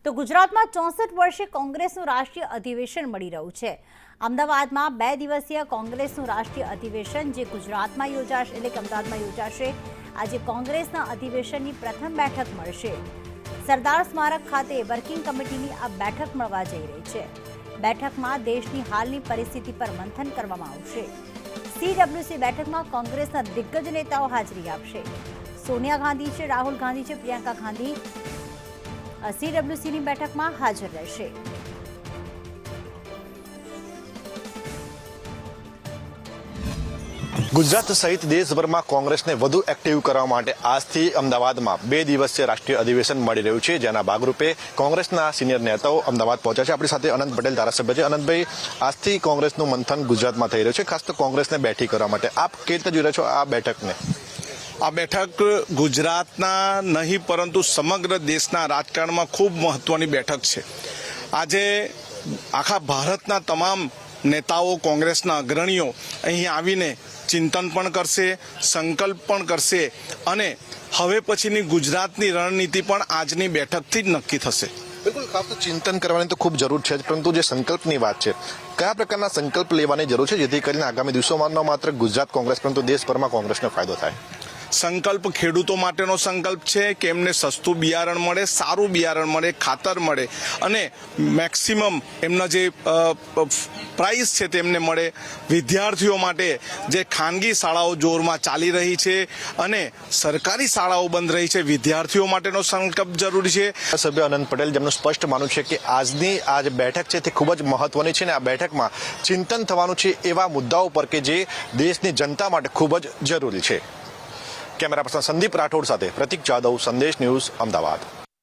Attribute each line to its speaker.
Speaker 1: તો ગુજરાતમાં 64 વર્ષે કોંગ્રેસનું રાષ્ટ્રીય અધિવેશન મળી રહ્યું છે। અમદાવાદમાં 2 દિવસીય કોંગ્રેસનું રાષ્ટ્રીય અધિવેશન જે ગુજરાતમાં યોજાશે એટલે કે અમદાવાદમાં યોજાશે। આજે કોંગ્રેસના અધિવેશનની પ્રથમ બેઠક મળશે। સરદાર સ્મારક ખાતે વર્કિંગ કમિટીની આ બેઠક મળવા જઈ રહી છે। બેઠકમાં દેશની હાલની પરિસ્થિતિ પર મંથન કરવામાં આવશે। સીડબ્લ્યુસી બેઠકમાં કોંગ્રેસના દિગ્ગજ નેતાઓ હાજરી આપશે। સોનિયા ગાંધી છે, રાહુલ ગાંધી છે, પ્રિયંકા ગાંધી સીડબ્લ્યુસીની બેઠકમાં હાજર રહેશે।
Speaker 2: ગુજરાત સહિત દેશભરમાં કોંગ્રેસને વધુ એક્ટિવ કરવા માટે આજથી અમદાવાદમાં 2 દિવસીય રાષ્ટ્રીય અધિવેશન મળી રહ્યું છે, જેના ભાગરૂપે કોંગ્રેસના સિનિયર નેતાઓ અમદાવાદ પહોંચ્યા છે। આપણી સાથે અનંત પટેલ ધારાસભ્ય છે। અનંતભાઈ, આજથી કોંગ્રેસનું મંથન ગુજરાતમાં થઈ રહ્યું છે, ખાસ તો કોંગ્રેસને બેઠી કરવા માટે આપ કેવી રીતે જોઈ રહ્યા છો આ બેઠકને?
Speaker 3: આ બેઠક ગુજરાતના નહીં પરંતુ સમગ્ર દેશના રાજકારણમાં ખૂબ મહત્વની બેઠક છે। આજે આખા ભારતના તમામ નેતાઓ, કોંગ્રેસના અગ્રણીઓ અહીં આવીને ચિંતન પણ કરશે, સંકલ્પ પણ કરશે અને હવે પછીની ગુજરાતની રણનીતિ પણ આજની બેઠકથી જ નક્કી થશે।
Speaker 2: બિલકુલ, ખાસ તો ચિંતન કરવાની તો ખૂબ જરૂર છે, પરંતુ જે સંકલ્પની વાત છે, કયા પ્રકારના સંકલ્પ લેવાની જરૂર છે જેથી કરીને આગામી દિવસોમાં ન માત્ર ગુજરાત કોંગ્રેસ પરંતુ દેશભરમાં કોંગ્રેસને ફાયદો થાય?
Speaker 3: સંકલ્પ ખેડૂતો માટેનો સંકલ્પ છે કે એમને સસ્તું બિયારણ મળે, સારું બિયારણ મળે, ખાતર મળે અને મેક્સિમમ એમના જે પ્રાઇસ છે તેમને મળે। વિદ્યાર્થીઓ માટે જે ખાનગી શાળાઓ જોરમાં ચાલી રહી છે અને સરકારી શાળાઓ બંધ રહી છે, વિદ્યાર્થીઓ માટેનો સંકલ્પ જરૂરી છે।
Speaker 2: સભ્ય અનંત પટેલ, જેમનું સ્પષ્ટ માનવું છે કે આજની આ જે બેઠક છે તે ખૂબ જ મહત્વની છે અને આ બેઠકમાં ચિંતન થવાનું છે એવા મુદ્દાઓ પર કે જે દેશની જનતા માટે ખૂબ જ જરૂરી છે। કેમેરા પર્સન સંદીપ રાઠોડ સાથે પ્રતિક જાદવ, સંદેશ ન્યૂઝ, અમદાવાદ।